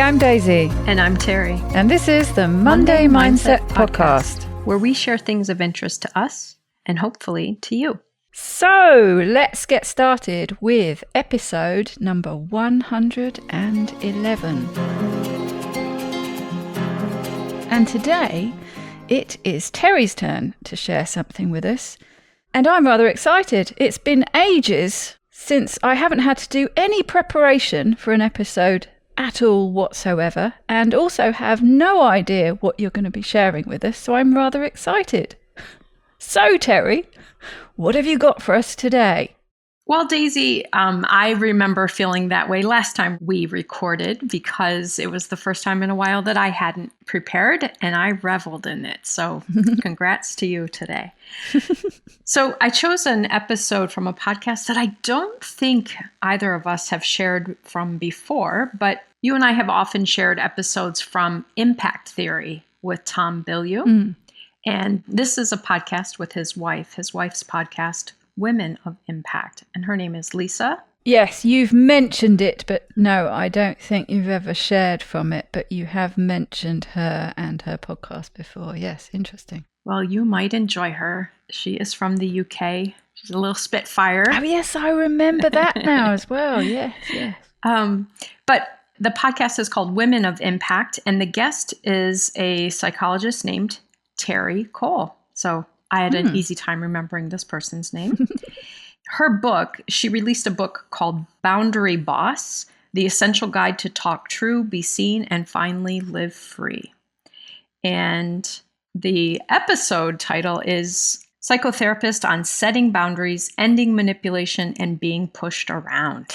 I'm Daisy. And I'm Terri. And this is the Monday Mindset Podcast, where we share things of interest to us and hopefully to you. So let's get started with episode number 111. And today it is Terri's turn to share something with us. And I'm rather excited. It's been ages since I haven't had to do any preparation for an episode at all whatsoever, and also have no idea what you're going to be sharing with us, so I'm rather excited. So, Terri, what have you got for us today? Well, Daisy, I remember feeling that way last time we recorded because it was the first time in a while that I hadn't prepared and I reveled in it. So congrats to you today. So I chose an episode from a podcast that I don't think either of us have shared from before, but you and I have often shared episodes from Impact Theory with Tom Bilyeu. And this is a podcast with his wife's podcast, Women of Impact. And her name is Lisa. Yes, you've mentioned it, but no, I don't think you've ever shared from it, but you have mentioned her and her podcast before. Yes, interesting. Well, you might enjoy her. She is from the UK. She's a little spitfire. Oh, yes, I remember that now as well. Yes. But the podcast is called Women of Impact, and the guest is a psychologist named Terri Cole. So I had an easy time remembering this person's name. Her book, she released a book called Boundary Boss, The Essential Guide to Talk True, Be Seen, and Finally Live Free. And the episode title is Psychotherapist on Setting Boundaries, Ending Manipulation, and Being Pushed Around.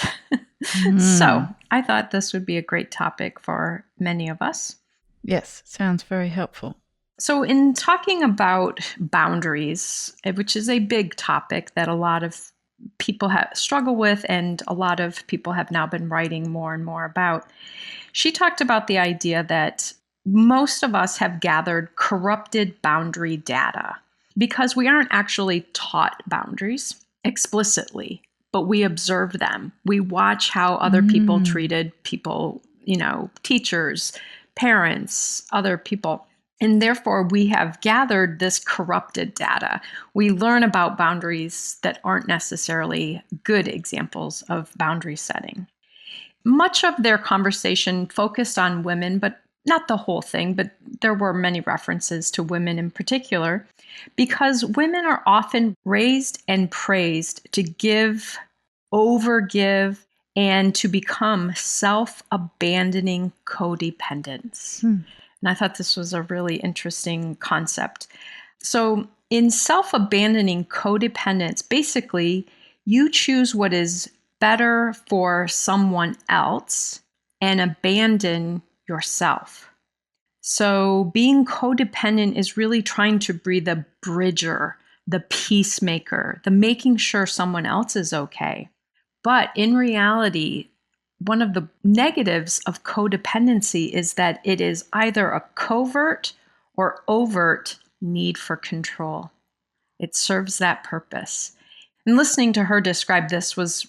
So I thought this would be a great topic for many of us. Yes, sounds very helpful. So in talking about boundaries, which is a big topic that a lot of people struggle with and a lot of people have now been writing more and more about, she talked about the idea that most of us have gathered corrupted boundary data because we aren't actually taught boundaries explicitly, but we observe them. We watch how other people treated people, teachers, parents, other people. And therefore, we have gathered this corrupted data. We learn about boundaries that aren't necessarily good examples of boundary setting. Much of their conversation focused on women, but not the whole thing, but there were many references to women in particular, because women are often raised and praised to give, overgive, and to become self-abandoning codependents. And I thought this was a really interesting concept. So in self-abandoning codependence, basically, you choose what is better for someone else and abandon yourself. So being codependent is really trying to be the bridger, the peacemaker, the making sure someone else is okay. But in reality, one of the negatives of codependency is that it is either a covert or overt need for control. It serves that purpose. And listening to her describe this was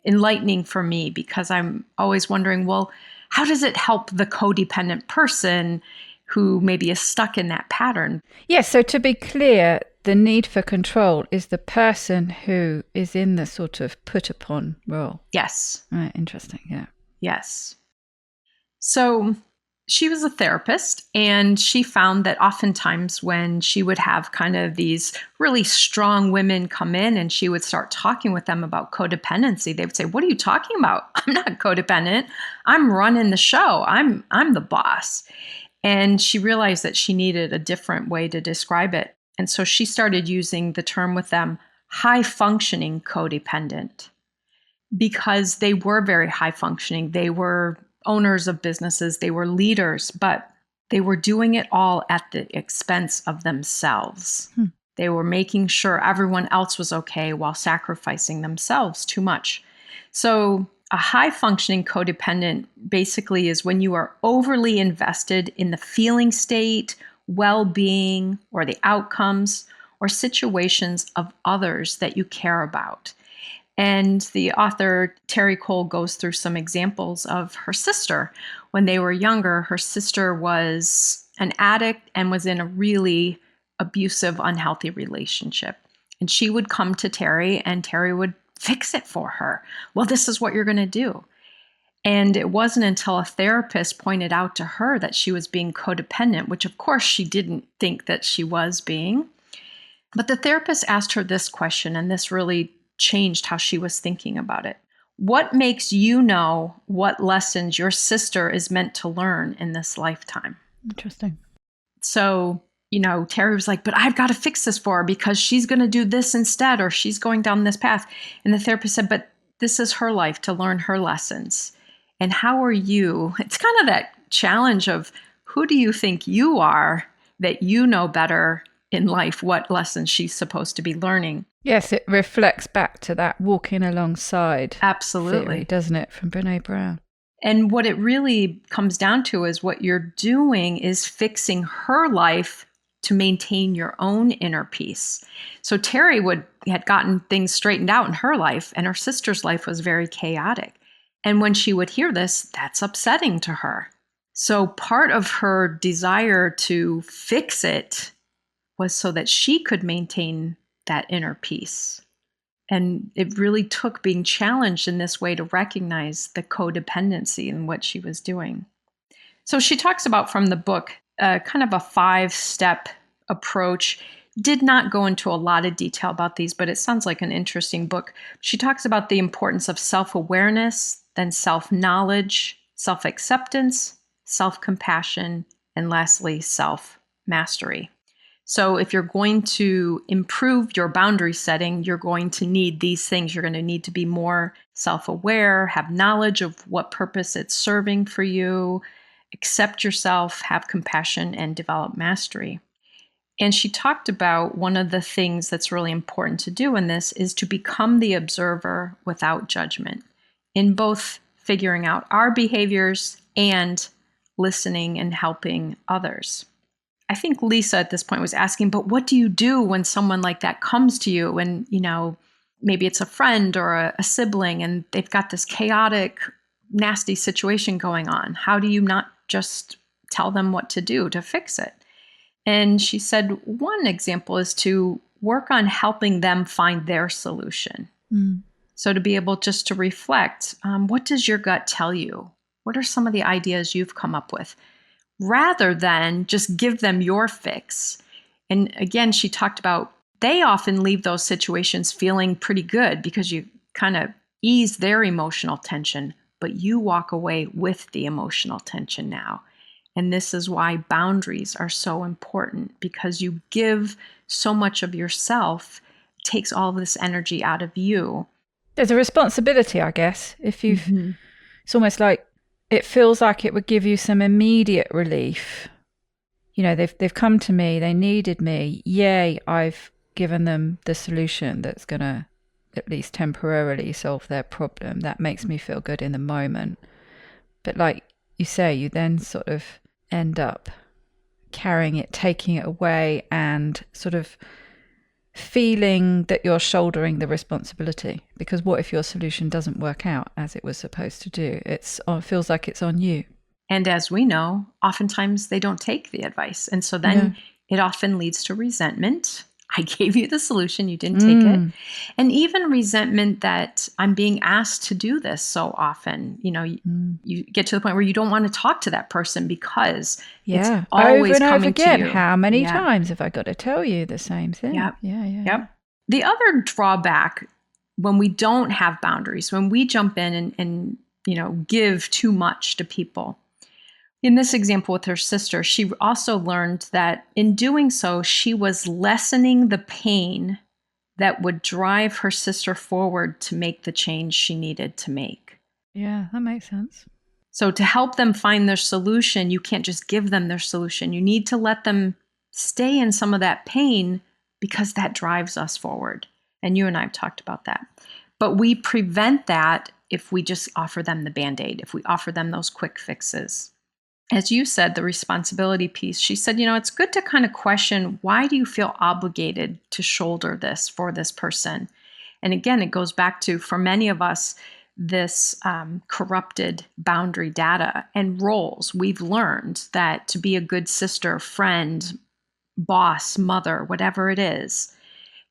enlightening for me because I'm always wondering, well, how does it help the codependent person who maybe is stuck in that pattern? Yes, so to be clear, the need for control is the person who is in the sort of put upon role. Yes. Right, interesting, yeah. Yes. So she was a therapist, and she found that oftentimes when she would have kind of these really strong women come in and she would start talking with them about codependency, they would say, "What are you talking about? I'm not codependent. I'm running the show. I'm the boss." And she realized that she needed a different way to describe it. And so she started using the term with them, high-functioning codependent, because they were very high-functioning. They were owners of businesses. They were leaders, but they were doing it all at the expense of themselves. They were making sure everyone else was okay while sacrificing themselves too much. So a high-functioning codependent basically is when you are overly invested in the feeling state, well-being, or the outcomes or situations of others that you care about. And the author, Terri goes through some examples of her sister. When they were younger, her sister was an addict and was in a really abusive, unhealthy relationship. And she would come to Terri and Terri would fix it for her. Well, this is what you're going to do. And it wasn't until a therapist pointed out to her that she was being codependent, which of course she didn't think that she was being. But the therapist asked her this question, and this really changed how she was thinking about it. What makes you know what lessons your sister is meant to learn in this lifetime? Interesting. So, Terri was like, but I've got to fix this for her because she's going to do this instead, or she's going down this path. And the therapist said, but this is her life to learn her lessons. And how are you? It's kind of that challenge of who do you think you are that you know better in life what lessons she's supposed to be learning? Yes, it reflects back to that walking alongside Absolutely. theory, doesn't it, from Brene Brown? And what it really comes down to is what you're doing is fixing her life to maintain your own inner peace. So Terri had gotten things straightened out in her life, and her sister's life was very chaotic. And when she would hear this, that's upsetting to her. So part of her desire to fix it was so that she could maintain that inner peace. And it really took being challenged in this way to recognize the codependency in what she was doing. So she talks about from the book kind of a 5-step approach. Did not go into a lot of detail about these, but it sounds like an interesting book. She talks about the importance of self-awareness, then self-knowledge, self-acceptance, self-compassion, and lastly, self-mastery. So if you're going to improve your boundary setting, you're going to need these things. You're going to need to be more self-aware, have knowledge of what purpose it's serving for you, accept yourself, have compassion, and develop mastery. And she talked about one of the things that's really important to do in this is to become the observer without judgment in both figuring out our behaviors and listening and helping others. I think Lisa at this point was asking, but what do you do when someone like that comes to you and, maybe it's a friend or a sibling and they've got this chaotic, nasty situation going on? How do you not just tell them what to do to fix it? And she said one example is to work on helping them find their solution. Mm. So to be able just to reflect, what does your gut tell you? What are some of the ideas you've come up with? Rather than just give them your fix. And again, she talked about they often leave those situations feeling pretty good because you kind of ease their emotional tension, but you walk away with the emotional tension now. And this is why boundaries are so important, because you give so much of yourself, takes all of this energy out of you. There's a responsibility, I guess. If you've, It's almost like it feels like it would give you some immediate relief. They've come to me, they needed me. Yay, I've given them the solution that's going to at least temporarily solve their problem. That makes me feel good in the moment. But like you say, you then sort of end up carrying it, taking it away, and sort of feeling that you're shouldering the responsibility. Because what if your solution doesn't work out as it was supposed to do? It feels like it's on you. And as we know, oftentimes they don't take the advice. And so then it often leads to resentment. I gave you the solution, you didn't take it. And even resentment that I'm being asked to do this so often. You get to the point where you don't want to talk to that person because it's always over and coming over again. to you. How many times have I got to tell you the same thing? Yep. The other drawback when we don't have boundaries, when we jump in and give too much to people. In this example with her sister, she also learned that in doing so, she was lessening the pain that would drive her sister forward to make the change she needed to make. Yeah, that makes sense. So to help them find their solution, you can't just give them their solution. You need to let them stay in some of that pain because that drives us forward. And you and I have talked about that. But we prevent that if we just offer them the Band-Aid, if we offer them those quick fixes. As you said, the responsibility piece, she said, it's good to kind of question, why do you feel obligated to shoulder this for this person? And again, it goes back to, for many of us, this corrupted boundary data and roles. We've learned that to be a good sister, friend, boss, mother, whatever it is,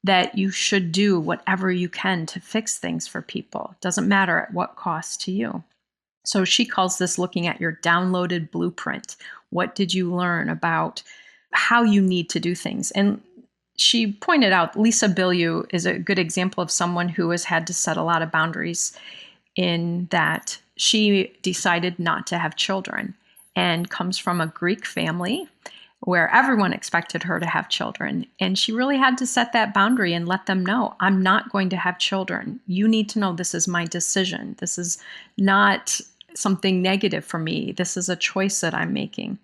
that you should do whatever you can to fix things for people. Doesn't matter at what cost to you. So she calls this looking at your downloaded blueprint. What did you learn about how you need to do things? And she pointed out Lisa Bilyeu is a good example of someone who has had to set a lot of boundaries, in that she decided not to have children and comes from a Greek family where everyone expected her to have children. And she really had to set that boundary and let them know, I'm not going to have children. You need to know this is my decision. This is not something negative for me. This is a choice that I'm making.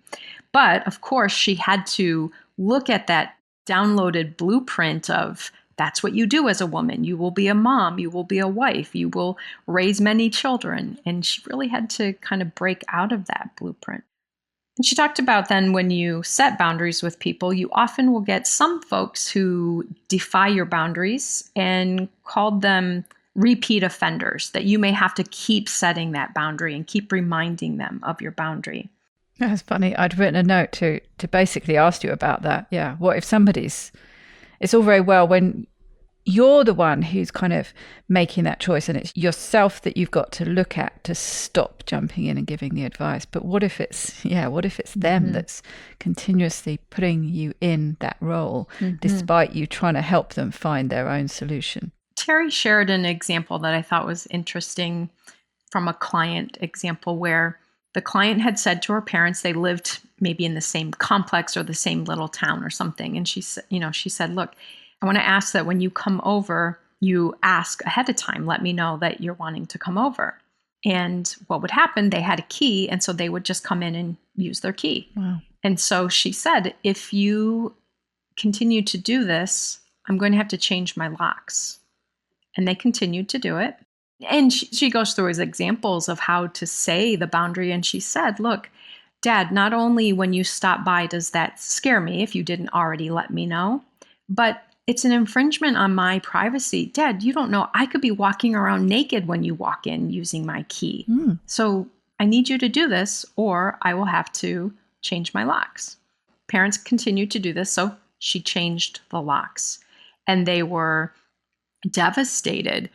But of course, she had to look at that downloaded blueprint of, that's what you do as a woman. You will be a mom. You will be a wife. You will raise many children. And she really had to kind of break out of that blueprint. And she talked about then when you set boundaries with people, you often will get some folks who defy your boundaries and called them repeat offenders, that you may have to keep setting that boundary and keep reminding them of your boundary. That's funny. I'd written a note to basically ask you about that. Yeah. What if somebody's, it's all very well when you're the one who's kind of making that choice and it's yourself that you've got to look at to stop jumping in and giving the advice. But what if it's them that's continuously putting you in that role, despite you trying to help them find their own solution? Terri shared an example that I thought was interesting from a client example where the client had said to her parents, they lived maybe in the same complex or the same little town or something. And she said, look, I want to ask that when you come over, you ask ahead of time, let me know that you're wanting to come over. And what would happen, they had a key, and so they would just come in and use their key. Wow. And so she said, if you continue to do this, I'm going to have to change my locks. And they continued to do it. And she goes through his examples of how to say the boundary. And she said, look, Dad, not only when you stop by does that scare me if you didn't already let me know, but it's an infringement on my privacy. Dad, you don't know, I could be walking around naked when you walk in using my key. So I need you to do this or I will have to change my locks. Parents continued to do this. So she changed the locks and they were devastated.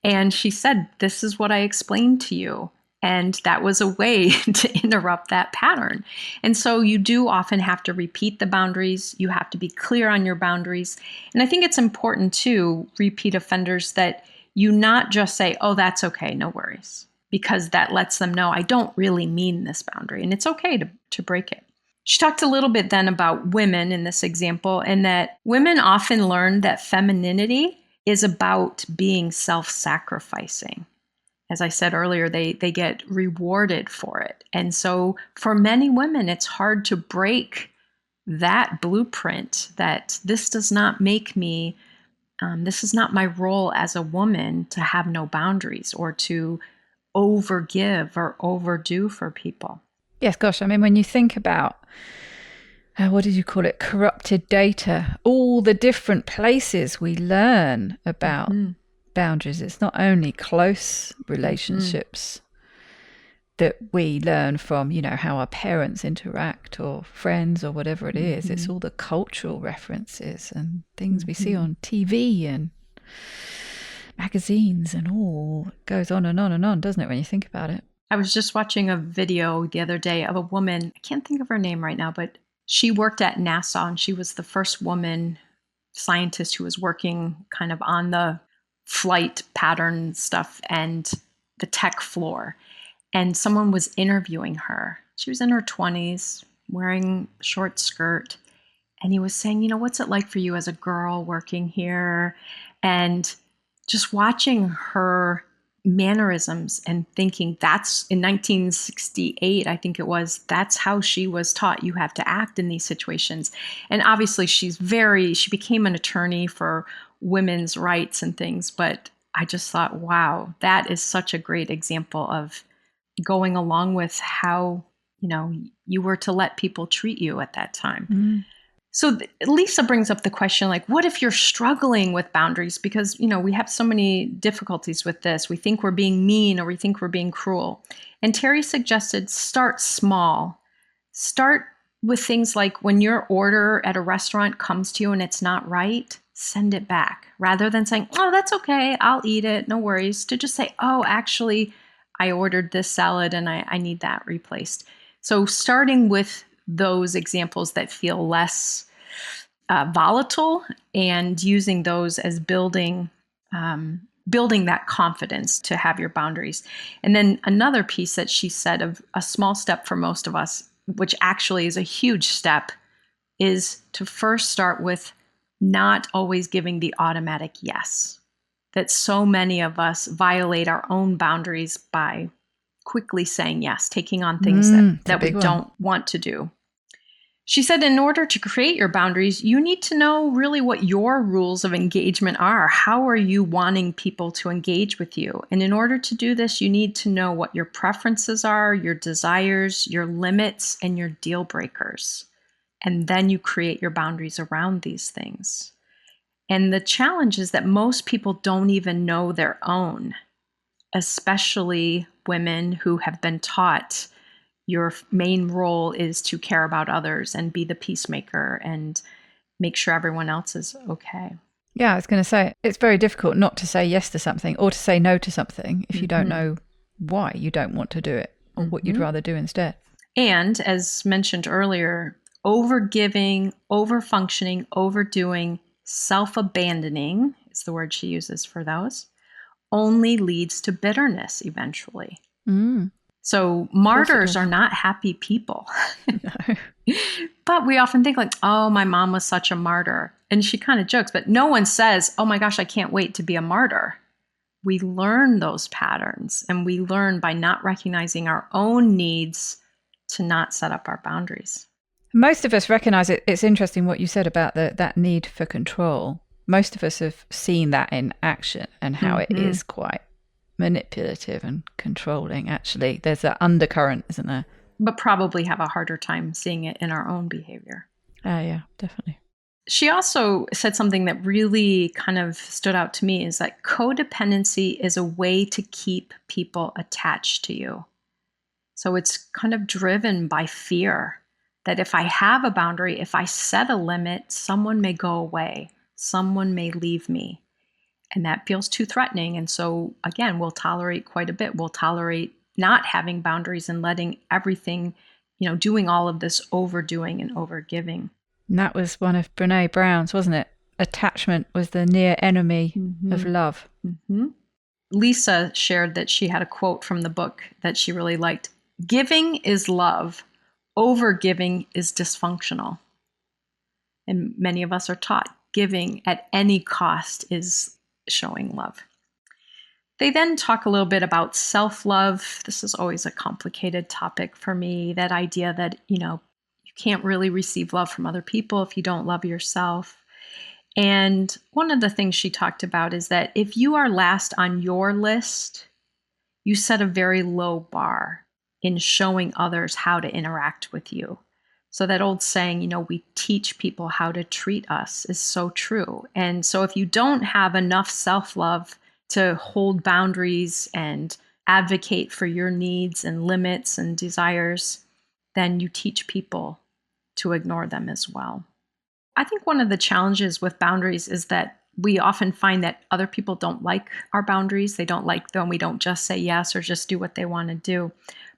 And she said, this is what I explained to you. And that was a way to interrupt that pattern. And so you do often have to repeat the boundaries. You have to be clear on your boundaries. And I think it's important too, repeat offenders, that you not just say, oh, that's okay, no worries, because that lets them know I don't really mean this boundary and it's okay to break it. She talked a little bit then about women in this example, and that women often learn that femininity is about being self-sacrificing. As I said earlier, they get rewarded for it. And so for many women, it's hard to break that blueprint that this does not make me, this is not my role as a woman to have no boundaries or to overgive or overdo for people. Yes, gosh. I mean, when you think about, what did you call it? Corrupted data, all the different places we learn about boundaries. It's not only close relationships that we learn from, how our parents interact or friends or whatever it is. It's all the cultural references and things we see on TV and magazines and all. It goes on and on and on, doesn't it, when you think about it? I was just watching a video the other day of a woman, I can't think of her name right now, but she worked at NASA and she was the first woman scientist who was working kind of on the flight pattern stuff and the tech floor. And someone was interviewing her. She was in her 20s, wearing a short skirt. And he was saying, what's it like for you as a girl working here? And just watching her mannerisms and thinking that's in 1968, I think it was, that's how she was taught you have to act in these situations. And obviously she became an attorney for women's rights and things. But I just thought, wow, that is such a great example of going along with how, you were to let people treat you at that time. So Lisa brings up the question, like, what if you're struggling with boundaries? Because, we have so many difficulties with this. We think we're being mean or we think we're being cruel. And Terri suggested start small. Start with things like when your order at a restaurant comes to you and it's not right, send it back. Rather than saying, oh, that's okay, I'll eat it, no worries, to just say, oh, actually, I ordered this salad and I need that replaced. So starting with those examples that feel less volatile and using those as building that confidence to have your boundaries. And then another piece that she said of a small step for most of us, which actually is a huge step, is to first start with not always giving the automatic yes. That so many of us violate our own boundaries by quickly saying yes, taking on things that we don't want to do. She said, in order to create your boundaries, you need to know really what your rules of engagement are. How are you wanting people to engage with you? And in order to do this, you need to know what your preferences are, your desires, your limits, and your deal breakers. And then you create your boundaries around these things. And the challenge is that most people don't even know their own, especially women who have been taught your main role is to care about others and be the peacemaker and make sure everyone else is okay. Yeah, I was going to say, it's very difficult not to say yes to something or to say no to something if you don't know why you don't want to do it or what you'd rather do instead. And as mentioned earlier, overgiving, overfunctioning, overdoing, self-abandoning is the word she uses for those, only leads to bitterness eventually. So martyrs are not happy people. No. But we often think like, oh, my mom was such a martyr. And she kind of jokes, but no one says, oh my gosh, I can't wait to be a martyr. We learn those patterns, and we learn by not recognizing our own needs to not set up our boundaries. Most of us recognize it. It's interesting what you said about that need for control. Most of us have seen that in action and how it is quite manipulative and controlling. Actually, there's that undercurrent, isn't there? But probably have a harder time seeing it in our own behavior. Yeah, definitely. She also said something that really kind of stood out to me, is that codependency is a way to keep people attached to you. So it's kind of driven by fear that if I have a boundary, if I set a limit, someone may go away, someone may leave me. And that feels too threatening. And so, again, we'll tolerate quite a bit. We'll tolerate not having boundaries and letting everything, doing all of this overdoing and overgiving. And that was one of Brene Brown's, wasn't it? Attachment was the near enemy of love. Lisa shared that she had a quote from the book that she really liked. Giving is love. Overgiving is dysfunctional. And many of us are taught giving at any cost is showing love. They then talk a little bit about self-love. This is always a complicated topic for me, that idea that, you can't really receive love from other people if you don't love yourself. And one of the things she talked about is that if you are last on your list, you set a very low bar in showing others how to interact with you. So that old saying, we teach people how to treat us, is so true. And so if you don't have enough self-love to hold boundaries and advocate for your needs and limits and desires, then you teach people to ignore them as well. I think one of the challenges with boundaries is that we often find that other people don't like our boundaries. They don't like them. We don't just say yes or just do what they want to do.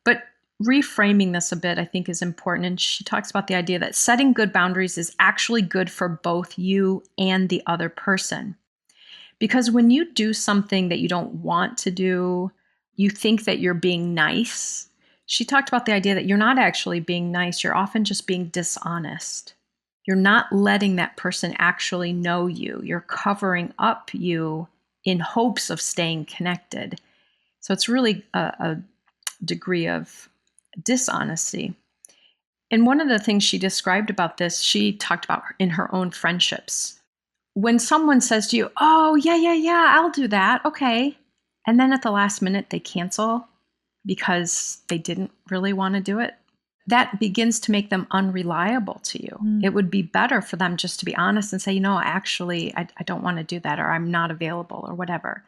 But reframing this a bit, I think, is important. And she talks about the idea that setting good boundaries is actually good for both you and the other person. Because when you do something that you don't want to do, you think that you're being nice. She talked about the idea that you're not actually being nice. You're often just being dishonest. You're not letting that person actually know you. You're covering up you in hopes of staying connected. So it's really a degree of dishonesty. And one of the things she described about this, she talked about in her own friendships. When someone says to you, oh, yeah, I'll do that. Okay. And then at the last minute, they cancel because they didn't really want to do it. that begins to make them unreliable to you. It would be better for them just to be honest and say, actually, I don't want to do that, or I'm not available, or whatever.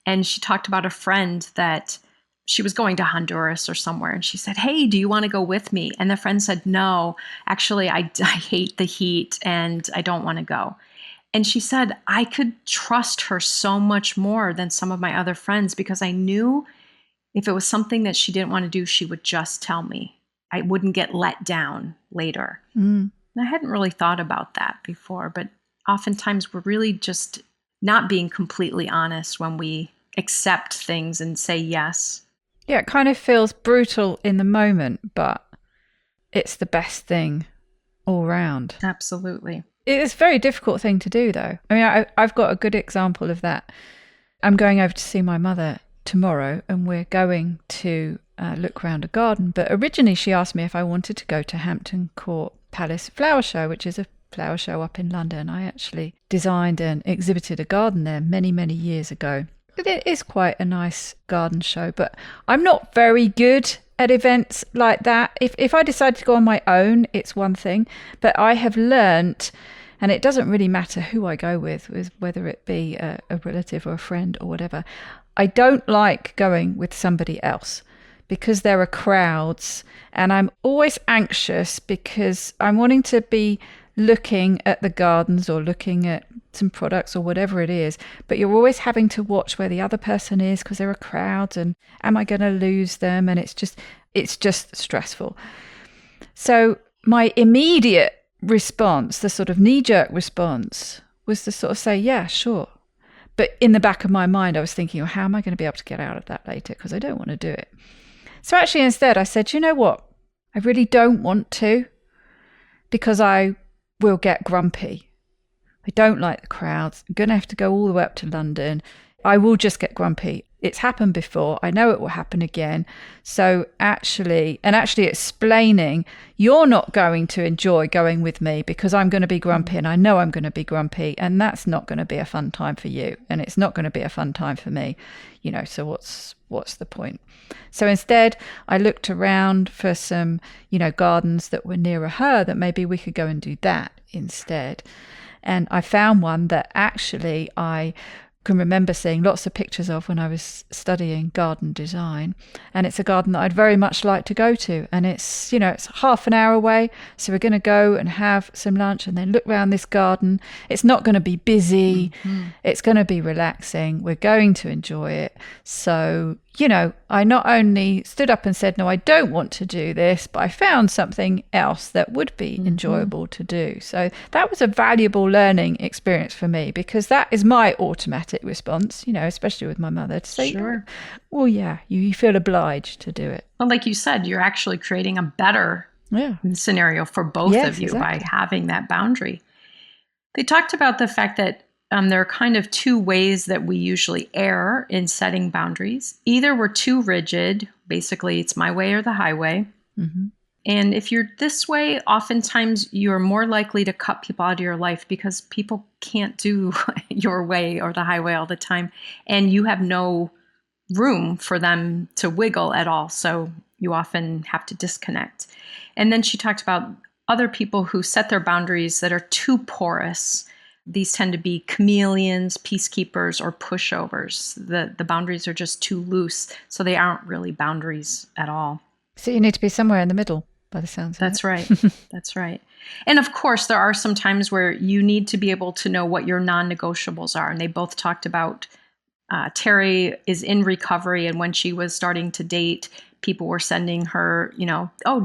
And she talked about a friend that she was going to Honduras or somewhere. And she said, hey, do you want to go with me? And the friend said, no, actually, I hate the heat and I don't want to go. And she said, I could trust her so much more than some of my other friends because I knew if it was something that she didn't want to do, she would just tell me. I wouldn't get let down later. And I hadn't really thought about that before, but oftentimes we're really just not being completely honest when we accept things and say yes. Yeah, it kind of feels brutal in the moment, but it's the best thing all round. Absolutely. It's a very difficult thing to do, though. I mean, I've got a good example of that. I'm going over to see my mother tomorrow, and we're going to look around a garden. But originally she asked me if I wanted to go to Hampton Court Palace Flower Show, which is a flower show up in London. I actually designed and exhibited a garden there many, many years ago. It is quite a nice garden show, but I'm not very good at events like that. If I decide to go on my own, it's one thing, but I have learnt, and it doesn't really matter who I go with whether it be a relative or a friend or whatever, I don't like going with somebody else because there are crowds, and I'm always anxious because I'm wanting to be looking at the gardens or looking at some products or whatever it is, but you're always having to watch where the other person is because there are crowds, and am I going to lose them? And it's just stressful. So my immediate response, the sort of knee-jerk response, was to sort of say, yeah, sure. But in the back of my mind, I was thinking, how am I going to be able to get out of that later? Because I don't want to do it. So actually instead I said, you know what? I really don't want to, because I will get grumpy. I don't like the crowds. I'm going to have to go all the way up to London. I will just get grumpy. It's happened before. I know it will happen again. So actually explaining, you're not going to enjoy going with me because I'm going to be grumpy, and I know I'm going to be grumpy, and that's not going to be a fun time for you, and it's not going to be a fun time for me. So what's the point? So instead, I looked around for some, gardens that were nearer her that maybe we could go and do that instead. And I found one that actually I can remember seeing lots of pictures of when I was studying garden design, and it's a garden that I'd very much like to go to, and it's half an hour away, so we're going to go and have some lunch and then look around this garden. It's not going to be busy. It's going to be relaxing. We're going to enjoy it. So I not only stood up and said, no, I don't want to do this, but I found something else that would be enjoyable to do. So that was a valuable learning experience for me, because that is my automatic response, especially with my mother, to say, sure. Well, yeah, you feel obliged to do it. Well, like you said, you're actually creating a better scenario for both of you by having that boundary. They talked about the fact that there are kind of two ways that we usually err in setting boundaries. Either we're too rigid, basically it's my way or the highway. And if you're this way, oftentimes you're more likely to cut people out of your life because people can't do your way or the highway all the time. And you have no room for them to wiggle at all. So you often have to disconnect. And then she talked about other people who set their boundaries that are too porous. These tend to be chameleons, peacekeepers, or pushovers. The boundaries are just too loose, so they aren't really boundaries at all. So you need to be somewhere in the middle, by the sounds of it. That's right. That's right. And of course, there are some times where you need to be able to know what your non-negotiables are. And they both talked about Terri is in recovery, and when she was starting to date, people were sending her,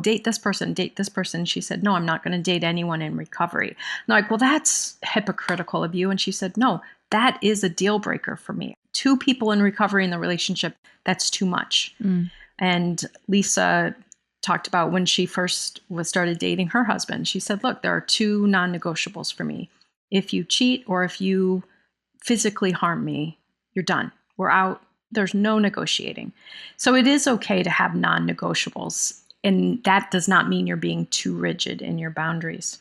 date this person, date this person. She said, no, I'm not going to date anyone in recovery. And they're like, well, that's hypocritical of you. And she said, no, that is a deal breaker for me. 2 people in recovery in the relationship, that's too much. And Lisa talked about when she first started dating her husband. She said, look, there are 2 non-negotiables for me. If you cheat or if you physically harm me, you're done. We're out. There's no negotiating. So it is okay to have non-negotiables. And that does not mean you're being too rigid in your boundaries.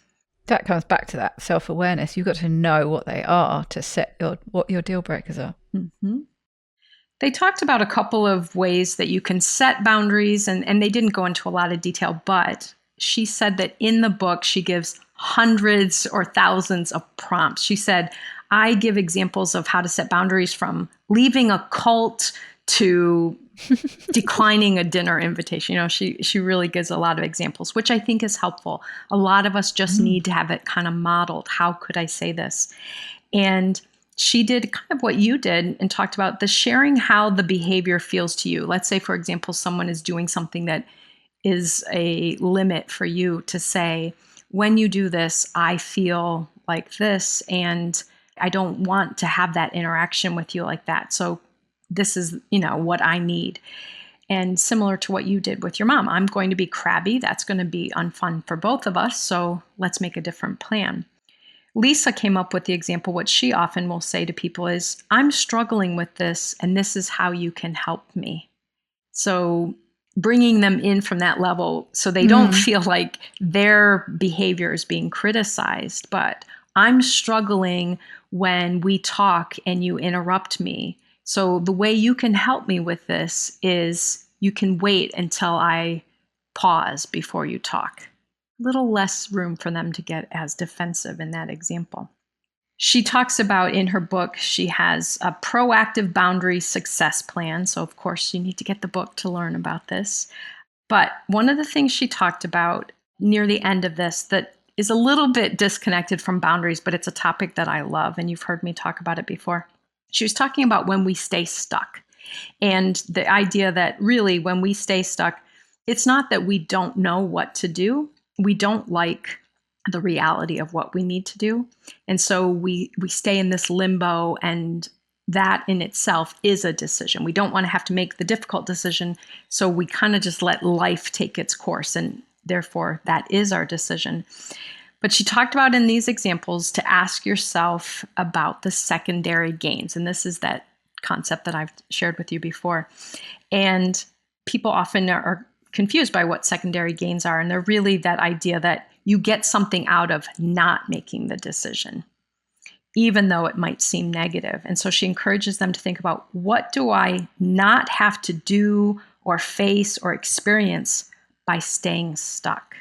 That comes back to that self-awareness. You've got to know what they are to set what your deal breakers are. They talked about a couple of ways that you can set boundaries, and they didn't go into a lot of detail, but she said that in the book, she gives hundreds or thousands of prompts. She said, I give examples of how to set boundaries from leaving a cult to declining a dinner invitation. You know, she really gives a lot of examples, which I think is helpful. A lot of us just need to have it kind of modeled. How could I say this? And she did kind of what you did and talked about the sharing how the behavior feels to you. Let's say, for example, someone is doing something that is a limit for you to say, when you do this, I feel like this, and I don't want to have that interaction with you like that. So this is, what I need. And similar to what you did with your mom, I'm going to be crabby. That's going to be unfun for both of us. So let's make a different plan. Lisa came up with the example. What she often will say to people is, I'm struggling with this, and this is how you can help me. So bringing them in from that level so they don't feel like their behavior is being criticized, but I'm struggling when we talk and you interrupt me. So the way you can help me with this is you can wait until I pause before you talk. A little less room for them to get as defensive in that example. She talks about in her book, she has a proactive boundary success plan. So of course you need to get the book to learn about this. But one of the things she talked about near the end of this that is a little bit disconnected from boundaries, but it's a topic that I love, and you've heard me talk about it before. She was talking about when we stay stuck, and the idea that really when we stay stuck, it's not that we don't know what to do. We don't like the reality of what we need to do. And so we stay in this limbo, and that in itself is a decision. We don't want to have to make the difficult decision. So we kind of just let life take its course, and therefore that is our decision. But she talked about in these examples to ask yourself about the secondary gains. And this is that concept that I've shared with you before. And people often are confused by what secondary gains are. And they're really that idea that you get something out of not making the decision, even though it might seem negative. And so she encourages them to think about, what do I not have to do or face or experience by staying stuck?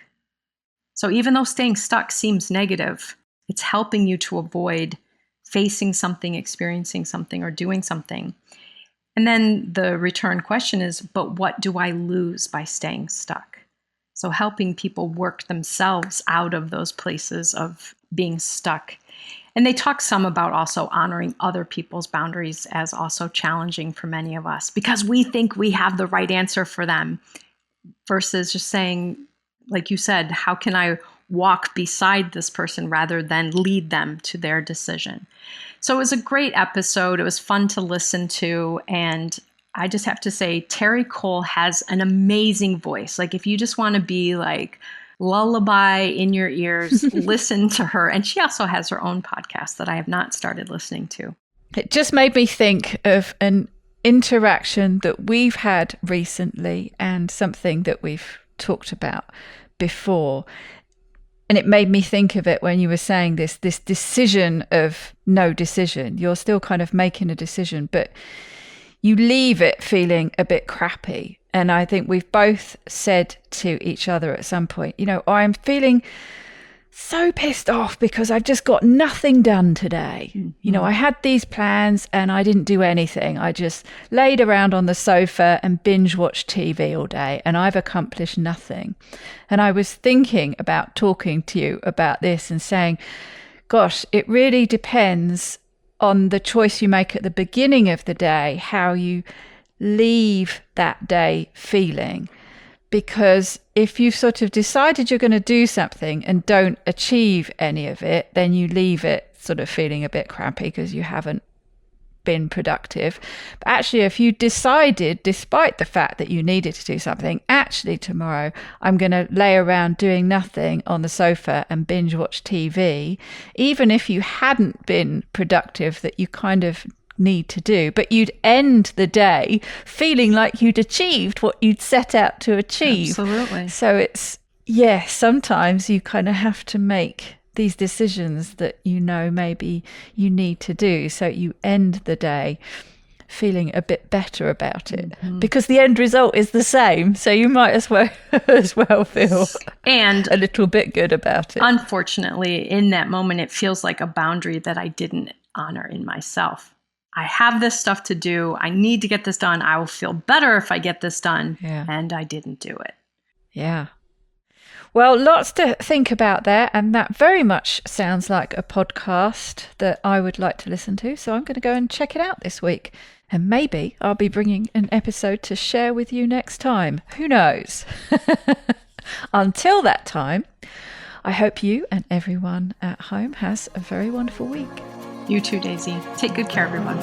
So even though staying stuck seems negative, it's helping you to avoid facing something, experiencing something, or doing something. And then the return question is, but what do I lose by staying stuck? So helping people work themselves out of those places of being stuck. And they talk some about also honoring other people's boundaries as also challenging for many of us, because we think we have the right answer for them, versus just saying, like you said, how can I walk beside this person rather than lead them to their decision? So it was a great episode. It was fun to listen to. And I just have to say, Terri Cole has an amazing voice. Like, if you just want to be like lullaby in your ears, listen to her. And she also has her own podcast that I have not started listening to. It just made me think of an interaction that we've had recently and something that we've talked about before. And it made me think of it when you were saying this decision of no decision. You're still kind of making a decision, but you leave it feeling a bit crappy. And I think we've both said to each other at some point, I'm feeling so pissed off because I've just got nothing done today. Mm-hmm. I had these plans and I didn't do anything. I just laid around on the sofa and binge watched TV all day, and I've accomplished nothing. And I was thinking about talking to you about this and saying, gosh, it really depends on the choice you make at the beginning of the day, how you leave that day feeling. Because if you've sort of decided you're going to do something and don't achieve any of it, then you leave it sort of feeling a bit crappy because you haven't been productive. But actually, if you decided, despite the fact that you needed to do something, actually tomorrow I'm going to lay around doing nothing on the sofa and binge watch TV, even if you hadn't been productive, that you kind of need to do, but you'd end the day feeling like you'd achieved what you'd set out to achieve. Absolutely. So it's, sometimes you kind of have to make these decisions that maybe you need to do, so you end the day feeling a bit better about it, because the end result is the same. So you might as well feel and a little bit good about it. Unfortunately, in that moment, it feels like a boundary that I didn't honor in myself. I have this stuff to do. I need to get this done. I will feel better if I get this done. Yeah. And I didn't do it. Yeah. Well, lots to think about there. And that very much sounds like a podcast that I would like to listen to. So I'm going to go and check it out this week. And maybe I'll be bringing an episode to share with you next time. Who knows? Until that time, I hope you and everyone at home has a very wonderful week. You too, Daisy. Take good care, everyone.